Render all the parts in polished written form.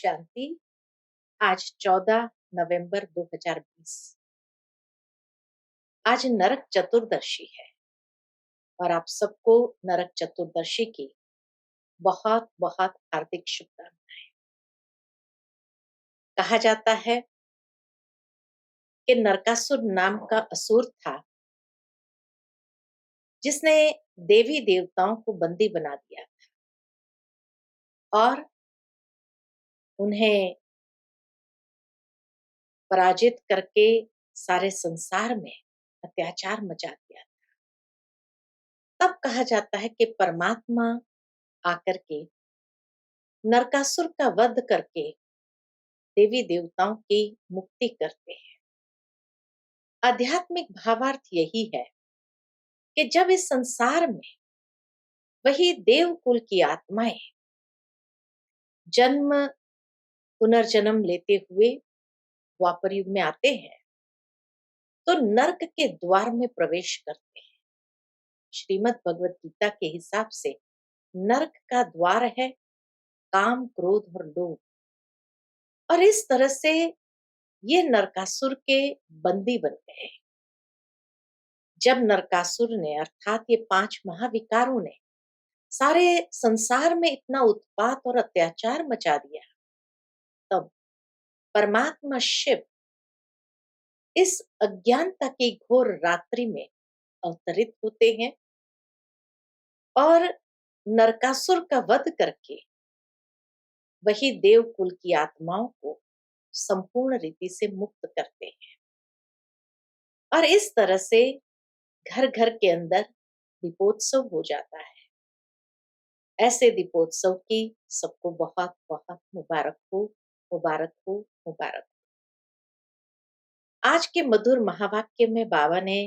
शांति। आज 14 नवंबर 2020। आज नरक चतुर्दशी है और आप सबको नरक चतुर्दशी की बहुत बहुत हार्दिक शुभकामनाएं। कहा जाता है कि नरकासुर नाम का असुर था जिसने देवी देवताओं को बंदी बना दिया और उन्हें पराजित करके सारे संसार में अत्याचार मचा दिया। तब कहा जाता है कि परमात्मा आकर के नरकासुर का वध करके देवी देवताओं की मुक्ति करते हैं। आध्यात्मिक भावार्थ यही है कि जब इस संसार में वही देवकुल की आत्माएं जन्म पुनर्जन्म लेते हुए द्वापर युग में आते हैं तो नरक के द्वार में प्रवेश करते हैं। श्रीमद् भगवत गीता के हिसाब से नरक का द्वार है काम, क्रोध और लोभ, और इस तरह से ये नरकासुर के बंदी बन गए। जब नरकासुर ने अर्थात ये 5 महाविकारों ने सारे संसार में इतना उत्पात और अत्याचार मचा दिया, तब परमात्मा शिव इस अज्ञानता की घोर रात्रि में अवतरित होते हैं और नरकासुर का वध करके वही देवकुल की आत्माओं को संपूर्ण रीति से मुक्त करते हैं। और इस तरह से घर घर के अंदर दीपोत्सव हो जाता है। ऐसे दीपोत्सव की सबको बहुत बहुत मुबारक हो, मुबारक हो, मुबारक हो। आज के मधुर महावाक्य में बाबा ने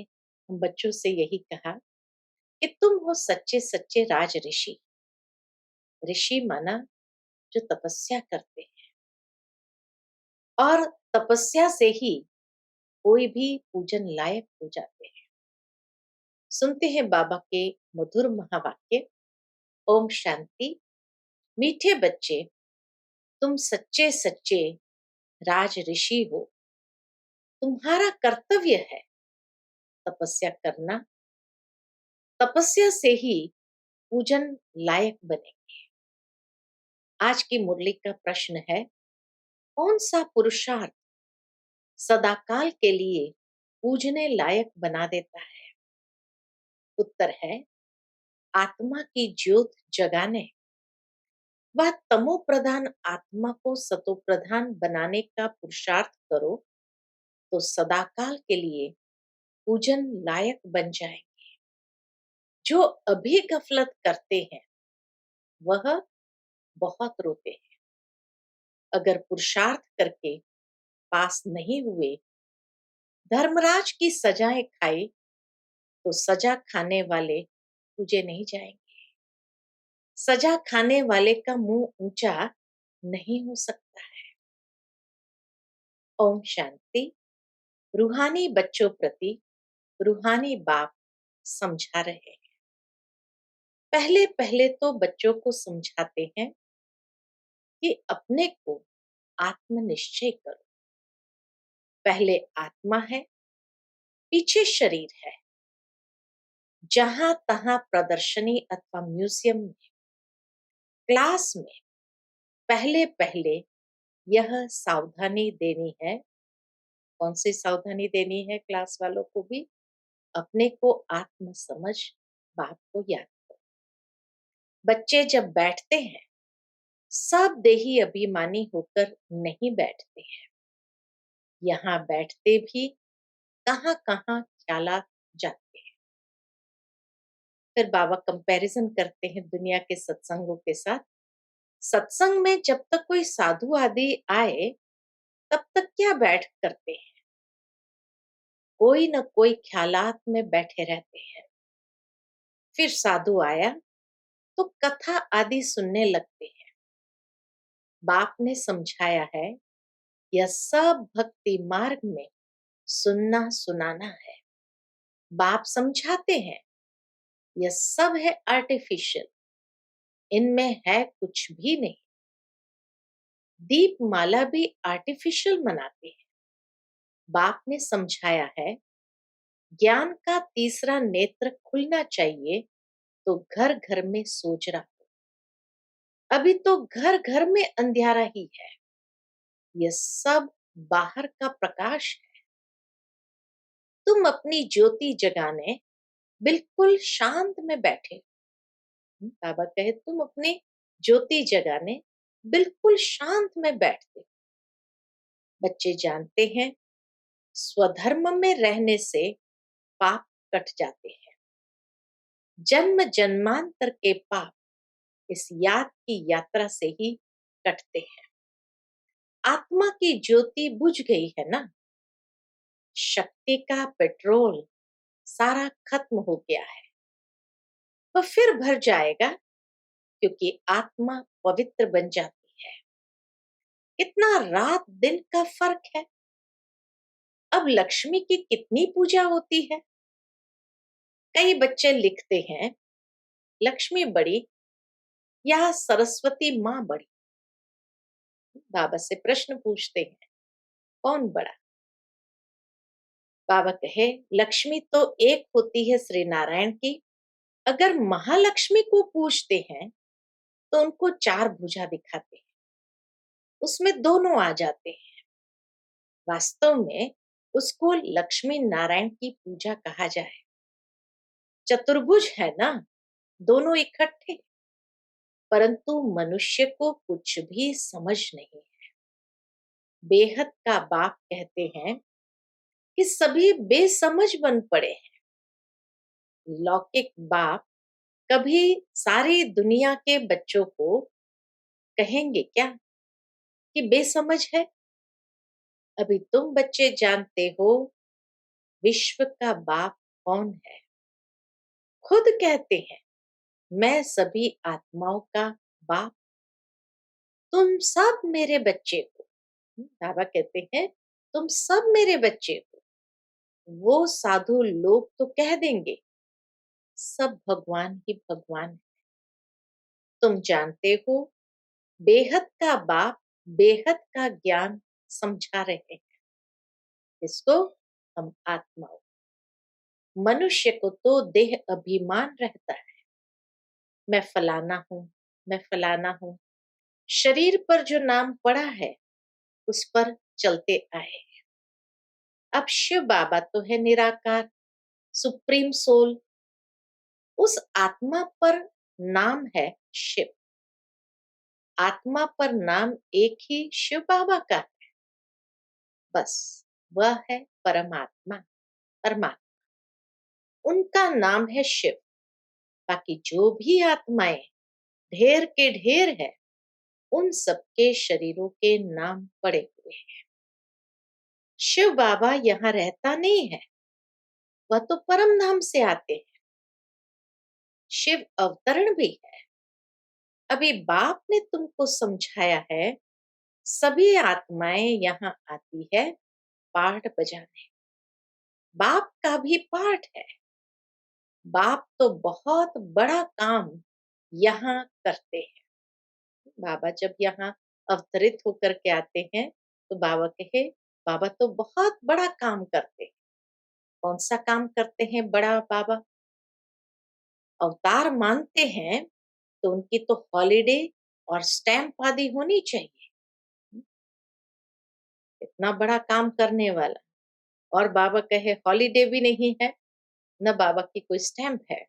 हम बच्चों से यही कहा कि तुम हो सच्चे सच्चे राज ऋषि। ऋषि माना जो तपस्या करते हैं, और तपस्या से ही कोई भी पूजन लायक हो जाते हैं। सुनते हैं बाबा के मधुर महावाक्य। ओम शांति। मीठे बच्चे, तुम सच्चे सच्चे राज ऋषि हो। तुम्हारा कर्तव्य है तपस्या करना। तपस्या से ही पूजन लायक बनेंगे। आज की मुरली का प्रश्न है, कौन सा पुरुषार्थ सदाकाल के लिए पूजने लायक बना देता है? उत्तर है, आत्मा की ज्योत जगाने व तमो प्रधान आत्मा को सतो प्रधान बनाने का पुरुषार्थ करो तो सदाकाल के लिए पूजन लायक बन जाएंगे। जो अभी गफलत करते हैं वह बहुत रोते हैं। अगर पुरुषार्थ करके पास नहीं हुए, धर्मराज की सजाएं खाए तो सजा खाने वाले पूजे नहीं जाएंगे। सजा खाने वाले का मुंह ऊंचा नहीं हो सकता है। ओम शांति। रूहानी बच्चों प्रति रूहानी बाप समझा रहे हैं। पहले पहले तो बच्चों को समझाते हैं कि अपने को आत्मनिश्चय करो। पहले आत्मा है, पीछे शरीर है। जहां तहां प्रदर्शनी अथवा म्यूजियम में, क्लास में पहले पहले यह सावधानी देनी है। कौन सी सावधानी देनी है? क्लास वालों को भी अपने को आत्म समझ बात को याद करो। बच्चे जब बैठते हैं सब देही अभिमानी होकर नहीं बैठते हैं। यहाँ बैठते भी कहाँ कहाँ ख्यालात जाते हैं। फिर बाबा कंपैरिजन करते हैं दुनिया के सत्संगों के साथ। सत्संग में जब तक कोई साधु आदि आए तब तक क्या बैठ करते हैं, कोई न कोई ख्यालात में बैठे रहते हैं। फिर साधु आया तो कथा आदि सुनने लगते हैं। बाप ने समझाया है, यह सब भक्ति मार्ग में सुनना सुनाना है। बाप समझाते हैं यह सब है आर्टिफिशियल, इनमें है कुछ भी नहीं। दीपमाला भी आर्टिफिशियल मनाते हैं। बाप ने समझाया है, ज्ञान का तीसरा नेत्र खुलना चाहिए तो घर घर में सोच रहा। अभी तो घर घर में अंधियारा ही है। यह सब बाहर का प्रकाश है। तुम अपनी ज्योति जगाने बिल्कुल शांत में बैठे। बाबा कहे तुम अपनी ज्योति जगाने बिल्कुल शांत में बैठते। बच्चे जानते हैं, स्वधर्म में रहने से पाप कट जाते हैं। जन्म जन्मांतर के पाप इस याद की यात्रा से ही कटते हैं। आत्मा की ज्योति बुझ गई है ना, शक्ति का पेट्रोल सारा खत्म हो गया है। वह फिर भर जाएगा क्योंकि आत्मा पवित्र बन जाती है। इतना रात दिन का फर्क है। अब लक्ष्मी की कितनी पूजा होती है। कई बच्चे लिखते हैं, लक्ष्मी बड़ी या सरस्वती माँ बड़ी। बाबा से प्रश्न पूछते हैं, कौन बड़ा। बाबा कहे, लक्ष्मी तो एक होती है श्री नारायण की। अगर महालक्ष्मी को पूछते हैं तो उनको चार भुजा दिखाते हैं, उसमें दोनों आ जाते हैं। वास्तव में उसको लक्ष्मी नारायण की पूजा कहा जाए। चतुर्भुज है ना, दोनों इकट्ठे। परंतु मनुष्य को कुछ भी समझ नहीं है। बेहद का बाप कहते हैं कि सभी बेसमझ बन पड़े हैं। लौकिक बाप कभी सारी दुनिया के बच्चों को कहेंगे क्या कि बेसमझ है। अभी तुम बच्चे जानते हो विश्व का बाप कौन है। खुद कहते हैं, मैं सभी आत्माओं का बाप। तुम सब मेरे बच्चे हो। बाबा कहते हैं, तुम सब मेरे बच्चे हो। वो साधु लोग तो कह देंगे, सब भगवान ही भगवान है। तुम जानते हो, बेहद का बाप बेहद का ज्ञान समझा रहे हैं। इसको हम आत्माओं। मनुष्य को तो देह अभिमान रहता है, मैं फलाना हूं, मैं फलाना हूं। शरीर पर जो नाम पड़ा है उस पर चलते आए। अब शिव बाबा तो है निराकार, सुप्रीम सोल। उस आत्मा पर नाम है शिव। आत्मा पर नाम एक ही शिव बाबा का है। बस वह है परमात्मा, परमात्मा। उनका नाम है शिव। बाकी जो भी आत्माएं ढेर के ढेर है, उन सबके शरीरों के नाम पड़े हुए हैं। शिव बाबा यहाँ रहता नहीं है, वह तो परम धाम से आते हैं। शिव अवतरण भी है। अभी बाप ने तुमको समझाया है, सभी आत्माएं यहाँ आती है पाठ बजाने। बाप का भी पाठ है। बाप तो बहुत बड़ा काम यहाँ करते हैं। बाबा जब यहाँ अवतरित होकर के आते हैं तो बाबा कहे, बाबा तो बहुत बड़ा काम करते हैं। कौन सा काम करते हैं बड़ा बाबा। अवतार मानते हैं तो उनकी तो हॉलिडे और स्टैंप आदि होनी चाहिए। इतना बड़ा काम करने वाला और बाबा कहे हॉलिडे भी नहीं है, न बाबा की कोई स्टैंप है।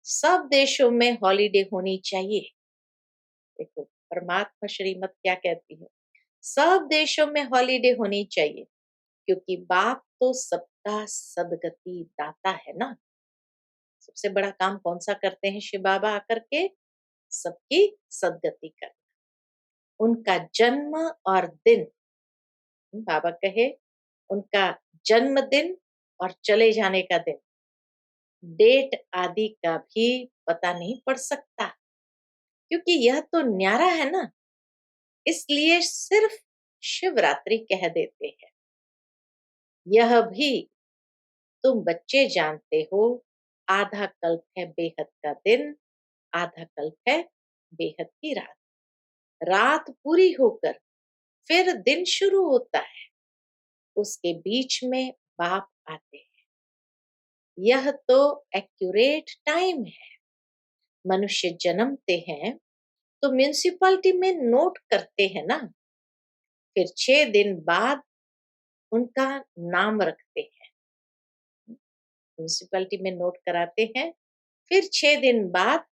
सब देशों में हॉलिडे होनी चाहिए। देखो परमात्मा श्रीमत क्या कहती है, सब देशों में हॉलिडे होनी चाहिए, क्योंकि बाप तो सबका सदगति दाता है ना। सबसे बड़ा काम कौन सा करते हैं शिव बाबा आकर के, सबकी सदगति करना। उनका जन्म और दिन, बाबा कहे उनका जन्मदिन और चले जाने का दिन, डेट आदि का भी पता नहीं पड़ सकता, क्योंकि यह तो न्यारा है ना। इसलिए सिर्फ शिवरात्रि कह देते हैं। यह भी तुम बच्चे जानते हो, आधा कल्प है बेहद का दिन, आधा कल्प है बेहद की रात। रात पूरी होकर फिर दिन शुरू होता है, उसके बीच में बाप आते हैं। यह तो एक्यूरेट टाइम है। मनुष्य जन्मते हैं तो म्यूनिसिपैलिटी में नोट करते हैं ना, फिर 6 दिन बाद उनका नाम रखते हैं। म्यूनिसिपैलिटी में नोट कराते हैं, फिर 6 दिन बाद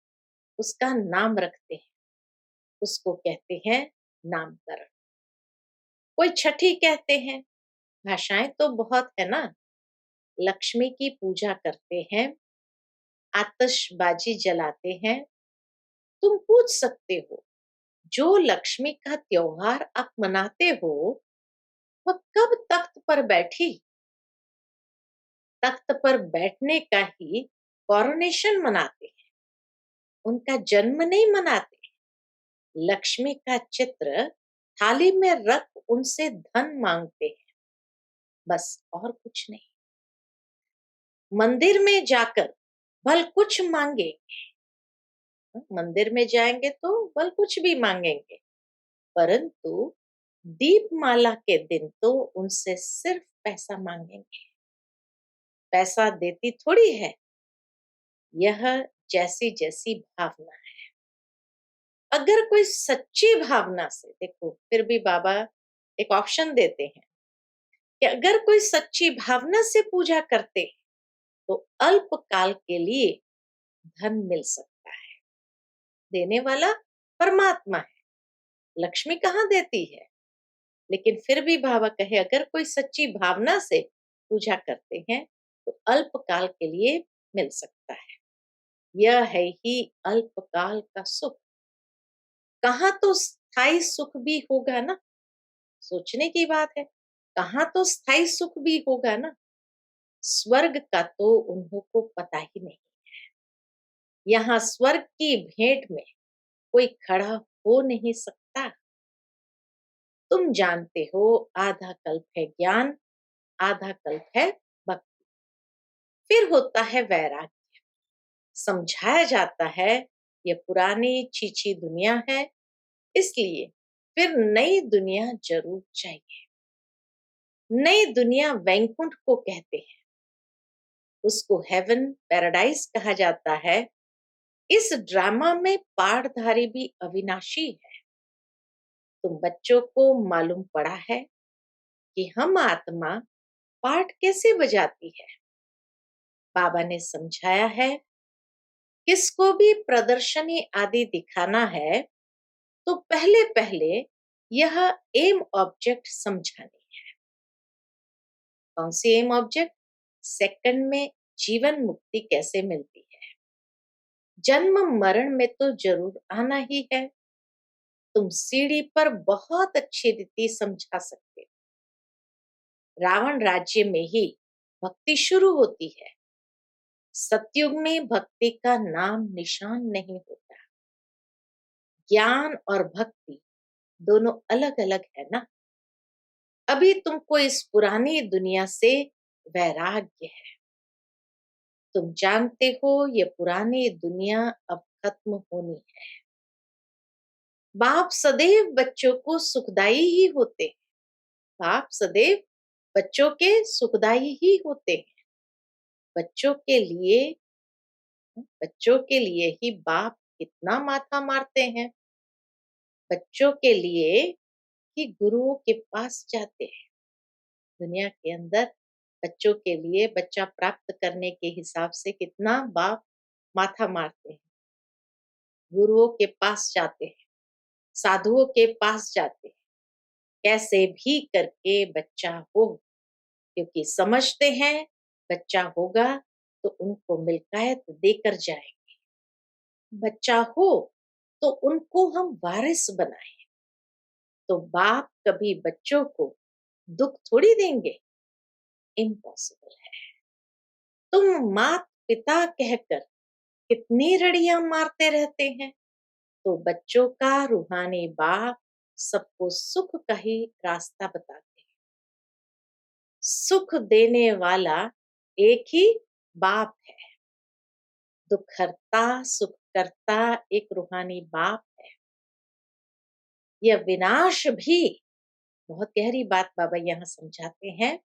उसका नाम रखते हैं। उसको कहते हैं नामकरण। कोई छठी कहते हैं। भाषाएं तो बहुत है ना। लक्ष्मी की पूजा करते हैं, आतिशबाजी जलाते हैं। तुम पूछ सकते हो, जो लक्ष्मी का त्योहार आप मनाते हो, वह कब तख्त पर बैठी? तख्त पर बैठने का ही कॉरोनेशन मनाते हैं, उनका जन्म नहीं मनाते। लक्ष्मी का चित्र थाली में रख उनसे धन मांगते हैं, बस और कुछ नहीं। मंदिर में जाकर भल कुछ मांगेंगे, मंदिर में जाएंगे तो भल कुछ भी मांगेंगे, परंतु दीपमाला के दिन तो उनसे सिर्फ पैसा मांगेंगे। पैसा देती थोड़ी है, यह जैसी जैसी भावना है। अगर कोई सच्ची भावना से, देखो फिर भी बाबा एक ऑप्शन देते हैं कि अगर कोई सच्ची भावना से पूजा करते हैं तो अल्प काल के लिए धन मिल सकता है। देने वाला परमात्मा है, लक्ष्मी कहाँ देती है। लेकिन फिर भी बाबा कहे, अगर कोई सच्ची भावना से पूजा करते हैं तो अल्प काल के लिए मिल सकता है। यह है ही अल्पकाल का सुख। कहाँ तो स्थायी सुख भी होगा ना, सोचने की बात है। कहाँ तो स्थायी सुख भी होगा ना। स्वर्ग का तो उन्हों को पता ही नहीं। यहाँ स्वर्ग की भेंट में कोई खड़ा हो नहीं सकता। तुम जानते हो, आधा कल्प है ज्ञान, आधा कल्प है भक्ति, फिर होता है वैराग्य। समझाया जाता है ये पुरानी छीछी दुनिया है, इसलिए फिर नई दुनिया जरूर चाहिए। नई दुनिया वैकुंठ को कहते हैं, उसको हेवन पैराडाइज कहा जाता है। इस ड्रामा में पाठधारी भी अविनाशी है। तुम बच्चों को मालूम पड़ा है कि हम आत्मा पाठ कैसे बजाती है। बाबा ने समझाया है, किसको भी प्रदर्शनी आदि दिखाना है तो पहले पहले यह एम ऑब्जेक्ट समझानी है। कौन सी एम ऑब्जेक्ट? सेकंड में जीवन मुक्ति कैसे मिलती है। जन्म मरण में तो जरूर आना ही है। तुम सीढ़ी पर बहुत अच्छी रीति समझा सकते हो। रावण राज्य में ही भक्ति शुरू होती है। सतयुग में भक्ति का नाम निशान नहीं होता। ज्ञान और भक्ति दोनों अलग अलग है ना। अभी तुमको इस पुरानी दुनिया से वैराग्य है। तुम जानते हो ये पुरानी दुनिया अब खत्म होनी है। बाप सदैव बच्चों को सुखदाई ही होते हैं। बाप सदैव बच्चों के सुखदाई ही होते हैं। बच्चों के लिए, बच्चों के लिए ही बाप कितना माथा मारते हैं। बच्चों के लिए ही गुरुओं के पास जाते हैं। दुनिया के अंदर बच्चों के लिए बच्चा प्राप्त करने के हिसाब से कितना बाप माथा मारते हैं। गुरुओं के पास जाते हैं, साधुओं के पास जाते हैं, कैसे भी करके बच्चा हो, क्योंकि समझते हैं बच्चा होगा तो उनको मिल्कायत देकर जाएंगे। बच्चा हो तो उनको हम वारिस बनाए। तो बाप कभी बच्चों को दुख थोड़ी देंगे, इम्पॉसिबल है। तुम मात पिता कहकर कितनी रड़ियां मारते रहते हैं, तो बच्चों का रूहानी बाप सबको सुख का ही रास्ता बताते हैं। सुख देने वाला एक ही बाप है। दुख हरता सुख करता एक रूहानी बाप है। यह विनाश भी, बहुत गहरी बात बाबा यहाँ समझाते हैं,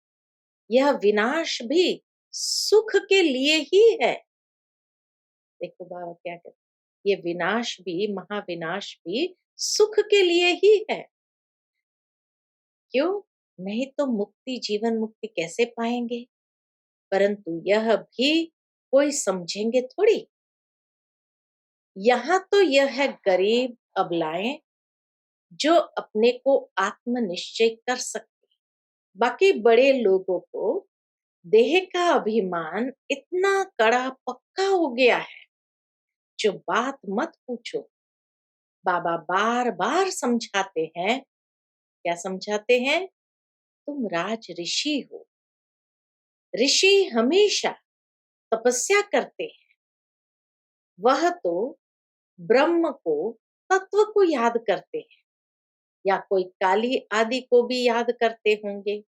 यह विनाश भी सुख के लिए ही है। देखो बाबा क्या कहते हैं, ये विनाश भी, महाविनाश भी सुख के लिए ही है। क्यों? नहीं तो मुक्ति, जीवन मुक्ति कैसे पाएंगे? परंतु यह भी कोई समझेंगे थोड़ी। यहाँ तो यह है गरीब अबलाएं जो अपने को आत्मनिश्चय कर सकते। बाकी बड़े लोगों को देह का अभिमान इतना कड़ा पक्का हो गया है, जो बात मत पूछो। बाबा बार बार समझाते हैं, क्या समझाते हैं? तुम राज ऋषि हो। ऋषि हमेशा तपस्या करते हैं। वह तो ब्रह्म को, तत्व को याद करते हैं, या कोई काली आदि को भी याद करते होंगे।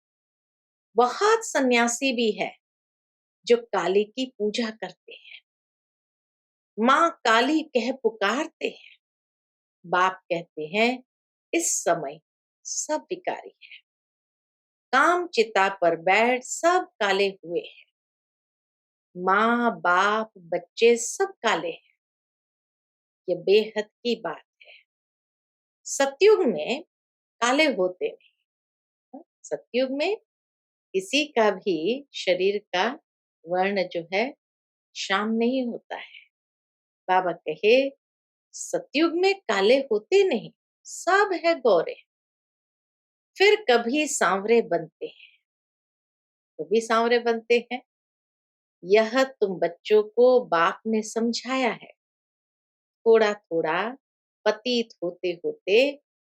बहुत सन्यासी भी है जो काली की पूजा करते हैं, माँ काली कह पुकारते हैं। बाप कहते हैं इस समय सब विकारी है, काम चिता पर बैठ सब काले हुए हैं। माँ बाप बच्चे सब काले हैं। ये बेहद की बात है। सतयुग में काले होते नहीं। सतयुग में किसी का भी शरीर का वर्ण जो है श्याम नहीं होता है। बाबा कहे सतयुग में काले होते नहीं, सब है गोरे। फिर कभी सांवरे बनते हैं, कभी सांवरे बनते हैं। यह तुम बच्चों को बाप ने समझाया है। थोड़ा थोड़ा पतित होते होते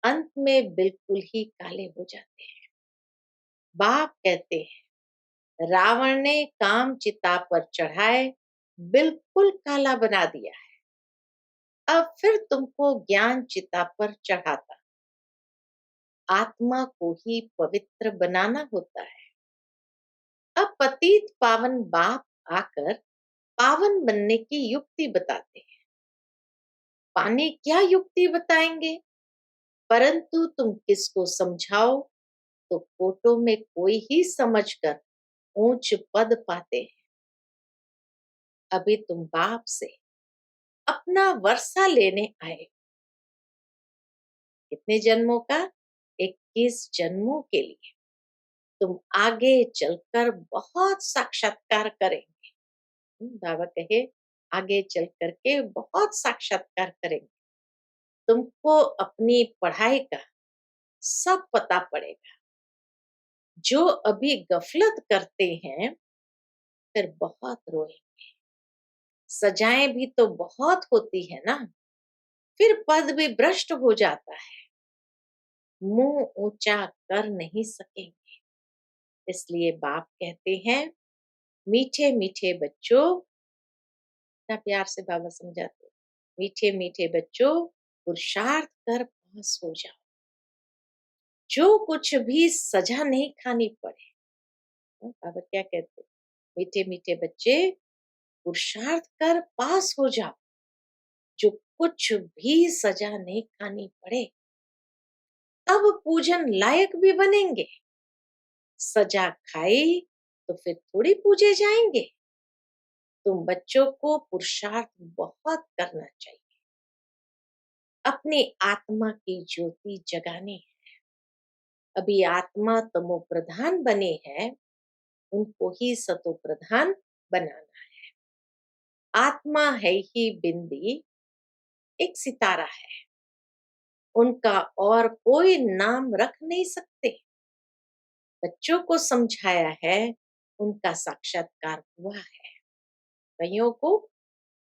अंत में बिल्कुल ही काले हो जाते हैं। बाप कहते हैं रावण ने काम चिता पर चढ़ाए बिल्कुल काला बना दिया है। अब फिर तुमको ज्ञान चिता पर चढ़ाता, आत्मा को ही पवित्र बनाना होता है। अब पतित पावन बाप आकर पावन बनने की युक्ति बताते हैं। पाने क्या युक्ति बताएंगे? परंतु तुम किसको समझाओ तो फोटो में कोई ही समझकर ऊंच पद पाते हैं। अभी तुम बाप से अपना वर्षा लेने आए। कितने जन्मों का? 21 जन्मों के लिए। तुम आगे चलकर बहुत साक्षात्कार करेंगे। बाबा कहे आगे चल करके बहुत साक्षात्कार करेंगे। तुमको अपनी पढ़ाई का सब पता पड़ेगा। जो अभी गफलत करते हैं फिर बहुत रोएंगे। सजाएं भी तो बहुत होती है ना, फिर पद भी भ्रष्ट हो जाता है, मुंह ऊंचा कर नहीं सकेंगे। इसलिए बाप कहते हैं मीठे मीठे बच्चों, इतना प्यार से बाबा समझाते, मीठे मीठे बच्चों पुरुषार्थ कर पास हो जाओ। जो कुछ भी सजा नहीं खानी पड़े। बाबा क्या कहते, मीठे मीठे बच्चे पुरुषार्थ कर पास हो जाओ, जो कुछ भी सजा नहीं खानी पड़े। तब पूजन लायक भी बनेंगे। सजा खाई तो फिर थोड़ी पूजे जाएंगे। तुम बच्चों को पुरुषार्थ बहुत करना चाहिए। अपनी आत्मा की ज्योति जगानी है। अभी आत्मा तमो प्रधान बने हैं, उनको ही सतो प्रधान बनाना है। आत्मा है ही बिंदी, एक सितारा है, उनका और कोई नाम रख नहीं सकते। बच्चों को समझाया है, उनका साक्षात्कार हुआ है। कईयों को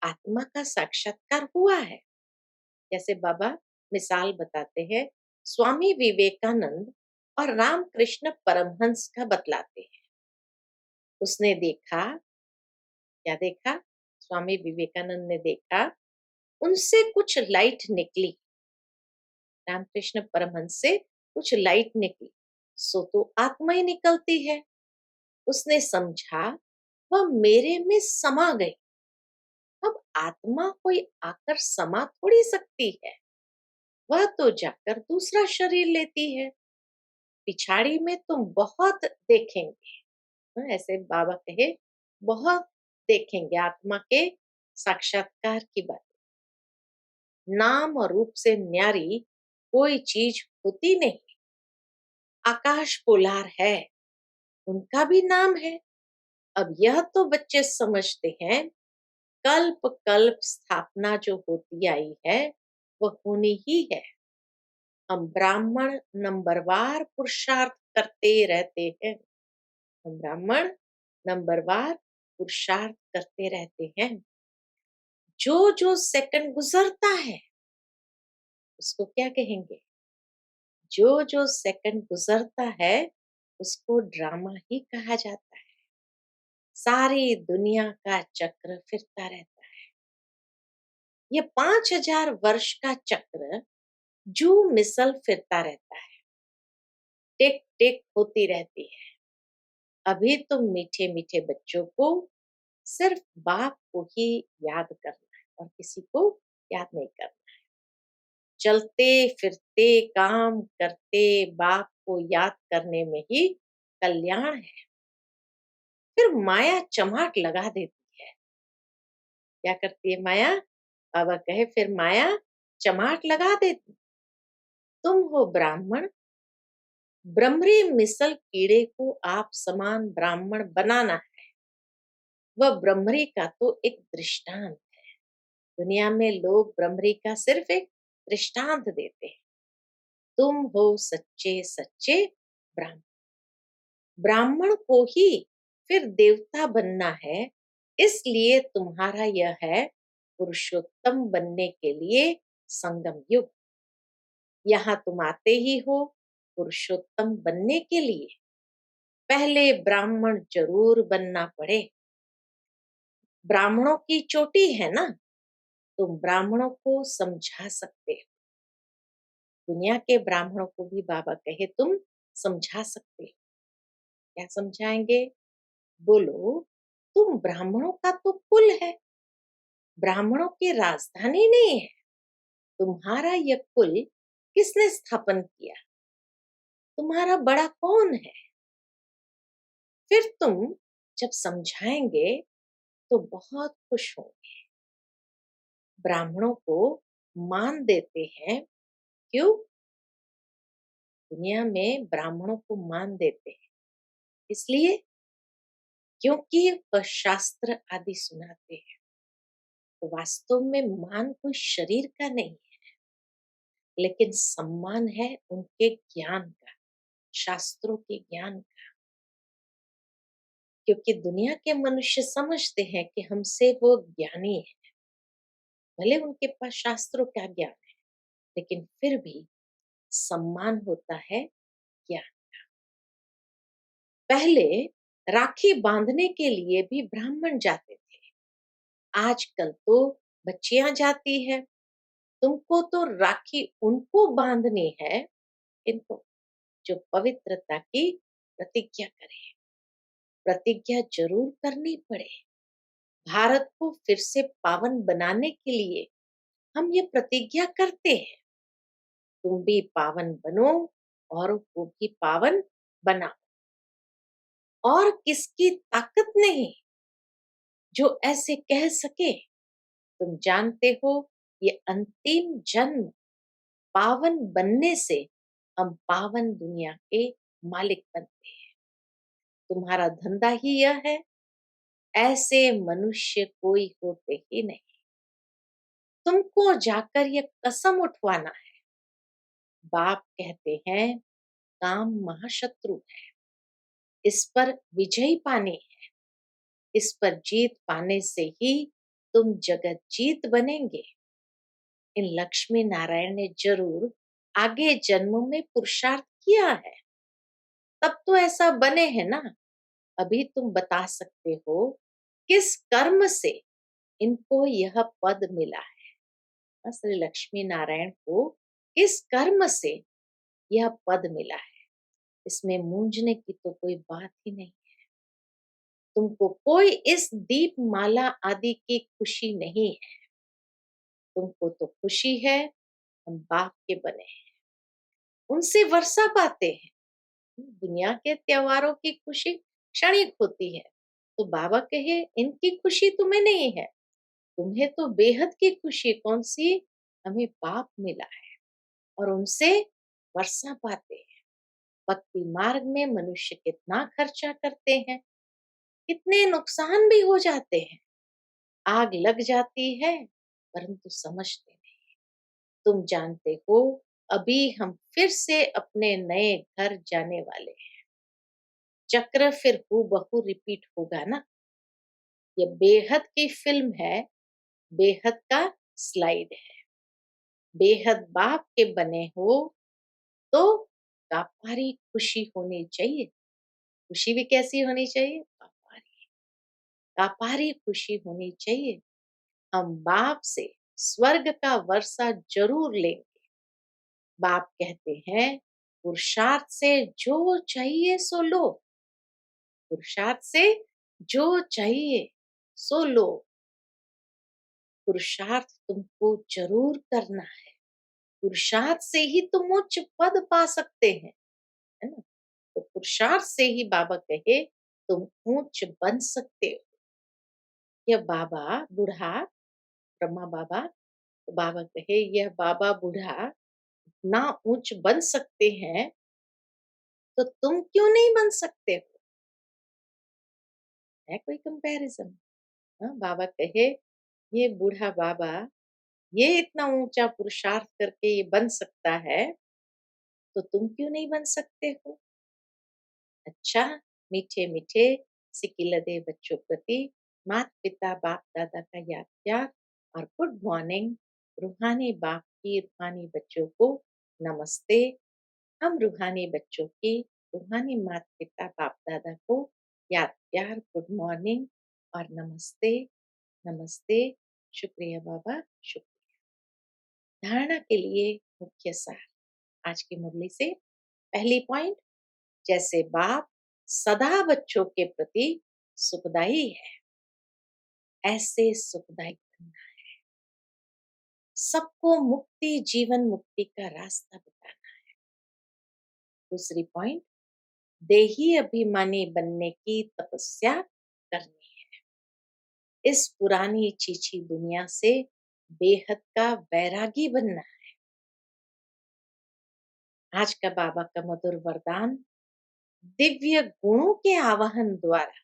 आत्मा का साक्षात्कार हुआ है। जैसे बाबा मिसाल बताते हैं, स्वामी विवेकानंद और रामकृष्ण परमहंस का बतलाते हैं। उसने देखा, क्या देखा? स्वामी विवेकानंद ने देखा उनसे कुछ लाइट निकली, रामकृष्ण परमहंस से कुछ लाइट निकली, सो तो आत्मा ही निकलती है। उसने समझा वह मेरे में समा गई। अब आत्मा कोई आकर समा थोड़ी सकती है। वह तो जाकर दूसरा शरीर लेती है। पिछाड़ी में तुम बहुत देखेंगे। ऐसे बाबा कहे, बहुत देखेंगे आत्मा के साक्षात्कार की बात। नाम और रूप से न्यारी कोई चीज होती नहीं। आकाश पोलार है, उनका भी नाम है। अब यह तो बच्चे समझते हैं, कल्प कल्प स्थापना जो होती आई है वह होनी ही है। हम ब्राह्मण नंबरवार पुरुषार्थ करते रहते हैं। हम ब्राह्मण नंबरवार पुरुषार्थ करते रहते हैं। जो जो सेकंड गुजरता है उसको क्या कहेंगे? जो जो सेकंड गुजरता है उसको ड्रामा ही कहा जाता है। सारी दुनिया का चक्र फिरता रहता है। ये 5000 वर्ष का चक्र जू मिसल फिरता रहता है। टिक टिक होती रहती है। अभी तुम मीठे मीठे बच्चों को सिर्फ बाप को ही याद करना है और किसी को याद नहीं करना। चलते फिरते काम करते बाप को याद करने में ही कल्याण है। फिर माया चमाट लगा देती है। क्या करती है माया? बाबा कहे फिर माया चमाट लगा देती। तुम हो ब्राह्मण, ब्रह्मरी मिसल कीड़े को आप समान ब्राह्मण बनाना है। वह ब्रह्मरी का तो एक दृष्टांत है। दुनिया में लोग ब्रह्मरी का सिर्फ एक दृष्टांत देते हैं। तुम हो सच्चे सच्चे ब्राह्मण। ब्राह्मण को ही फिर देवता बनना है। इसलिए तुम्हारा यह है पुरुषोत्तम बनने के लिए संगम युग। यहाँ तुम आते ही हो पुरुषोत्तम बनने के लिए। पहले ब्राह्मण जरूर बनना पड़े। ब्राह्मणों की चोटी है ना, तुम ब्राह्मणों को समझा सकते हो। दुनिया के ब्राह्मणों को भी बाबा कहे तुम समझा सकते हो। क्या समझाएंगे? बोलो, तुम ब्राह्मणों का तो कुल है, ब्राह्मणों की राजधानी नहीं है। तुम्हारा यह कुल किसने स्थापन किया? तुम्हारा बड़ा कौन है? फिर तुम जब समझाएंगे तो बहुत खुश होंगे। ब्राह्मणों को मान देते हैं। क्यों? दुनिया में ब्राह्मणों को मान देते हैं इसलिए क्योंकि वह शास्त्र आदि सुनाते हैं। तो वास्तव में मान कोई शरीर का नहीं है, लेकिन सम्मान है उनके ज्ञान का, शास्त्रों के ज्ञान का। क्योंकि दुनिया के मनुष्य समझते हैं कि हमसे वो ज्ञानी है। भले उनके पास शास्त्रों का ज्ञान है, लेकिन फिर भी सम्मान होता है ज्ञान। पहले राखी बांधने के लिए भी ब्राह्मण जाते थे। आजकल तो बच्चियां जाती है। तुमको तो राखी उनको बांधनी है, इनको जो पवित्रता की प्रतिज्ञा करे। प्रतिज्ञा जरूर करनी पड़े। भारत को फिर से पावन बनाने के लिए हम ये प्रतिज्ञा करते हैं। तुम भी पावन बनो और को भी पावन बनाओ। और किसकी ताकत नहीं जो ऐसे कह सके। तुम जानते हो ये अंतिम जन्म पावन बनने से हम पावन दुनिया के मालिक बनते हैं। तुम्हारा धंधा ही यह है। ऐसे मनुष्य कोई होते ही नहीं। तुमको जाकर ये कसम उठवाना है। बाप कहते हैं काम महाशत्रु है, इस पर विजय पानी है। इस पर जीत पाने से ही तुम जगत जीत बनेंगे। इन लक्ष्मी नारायण ने जरूर आगे जन्मों में पुरुषार्थ किया है, तब तो ऐसा बने हैं ना। अभी तुम बता सकते हो किस कर्म से इनको यह पद मिला है। श्री लक्ष्मी नारायण को किस कर्म से यह पद मिला है। इसमें मूंझने की तो कोई बात ही नहीं। तुमको कोई इस दीप माला आदि की खुशी नहीं है। तुमको तो खुशी है हम बाप के बने हैं, उनसे वर्षा पाते हैं। दुनिया के त्योहारों की खुशी क्षणिक होती है, तो बाबा कहे इनकी खुशी तुम्हें नहीं है, तुम्हें तो बेहद की खुशी कौन सी, हमें बाप मिला है और उनसे वर्षा पाते हैं। भक्ति मार्ग में मनुष्य कितना खर्चा करते हैं, कितने नुकसान भी हो जाते हैं, आग लग जाती है परंतु समझते नहीं। तुम जानते हो अभी हम फिर से अपने नए घर जाने वाले हैं, चक्र फिर हूबहू रिपीट होगा ना। ये बेहद की फिल्म है, बेहद का स्लाइड है। बेहद बाप के बने हो तो व्यापारी खुशी होनी चाहिए। खुशी भी कैसी होनी चाहिए, व्यापारी, व्यापारी खुशी होनी चाहिए। हम बाप से स्वर्ग का वर्षा जरूर लेंगे। बाप कहते हैं पुरुषार्थ से जो चाहिए सो लो, पुरुषार्थ से जो चाहिए सो लो। पुरुषार्थ तुमको जरूर करना है, पुरुषार्थ से ही तुम उच्च पद पा सकते हैं, है ना। तो पुरुषार्थ से ही बाबा कहे तुम ऊंच बन सकते हो। यह बाबा बूढ़ा, ब्रह्मा बाबा, तो बाबा कहे यह बाबा बूढ़ा ना ऊंच बन सकते हैं तो तुम क्यों नहीं बन सकते हो। है कोई कंपैरिजन। हाँ, बाबा कहे ये बूढ़ा बाबा ये इतना ऊंचा पुरुषार्थ करके ये बन सकता है, तो तुम क्यों नहीं बन सकते हो। अच्छा, मीठे मीठे सिकिलदे बच्चों प्रति माता पिता बाप दादा का याद प्यार और गुड मॉर्निंग। रूहानी बाप की रूहानी बच्चों को नमस्ते। हम रूहानी बच्चों की रूहानी माता पिता बाप दादा को याद प्यार, गुड मॉर्निंग और नमस्ते। नमस्ते। शुक्रिया बाबा, शुक्रिया। धारणा के लिए मुख्य सार आज की मुरली से। पहली पॉइंट, जैसे बाप सदा बच्चों के प्रति सुखदाई है, ऐसे सुखदाई बनना है। सबको मुक्ति, जीवन मुक्ति का रास्ता बताना है। दूसरी पॉइंट, देही अभिमानी बनने की तपस्या करनी है। इस पुरानी चीची दुनिया से बेहद का वैरागी बनना है। आज का बाबा का मधुर वरदान, दिव्य गुणों के आवाहन द्वारा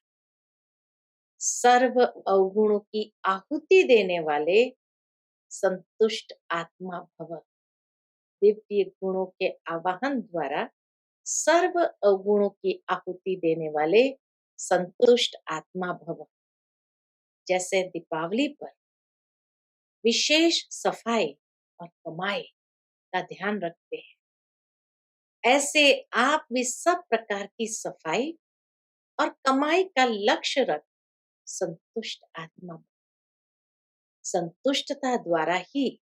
सर्व अवगुणों की आहुति देने वाले संतुष्ट आत्मा भव। दिव्य गुणों के आवाहन द्वारा सर्व अवगुणों की आहुति देने वाले संतुष्ट आत्मा भव। जैसे दीपावली पर विशेष सफाई और कमाई का ध्यान रखते हैं, ऐसे आप भी सब प्रकार की सफाई और कमाई का लक्ष्य रख संतुष्ट आत्मा। संतुष्टता द्वारा ही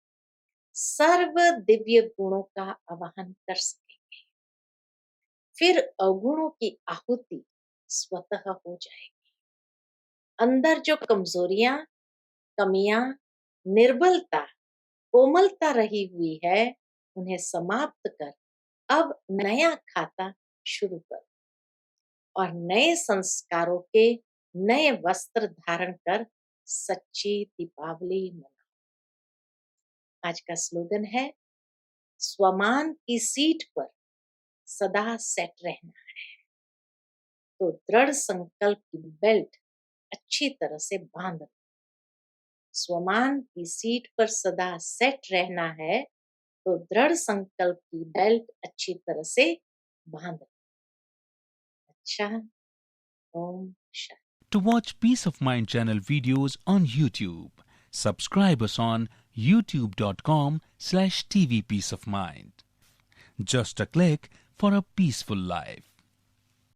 सर्व दिव्य गुणों का आवाहन कर सकेंगे, फिर अवगुणों की आहुति स्वतः हो जाएगी। अंदर जो कमजोरियां, कमियां, निर्बलता, कोमलता रही हुई है, उन्हें समाप्त कर अब नया खाता शुरू कर और नए संस्कारों के नए वस्त्र धारण कर सच्ची दीपावली मनाओ। आज का स्लोगन है, स्वमान की सीट पर सदा सेट रहना है, तो दृढ़ संकल्प की बेल्ट अच्छी तरह से बांध लो। स्वमान की सीट पर सदा सेट रहना है, तो दृढ़ संकल्प की बेल्ट अच्छी तरह से बांध लो। अच्छा, Om Shanti. To watch Peace of Mind channel videos on YouTube, subscribe us on youtube.com/tvpeaceofmind. Just a click for a peaceful life.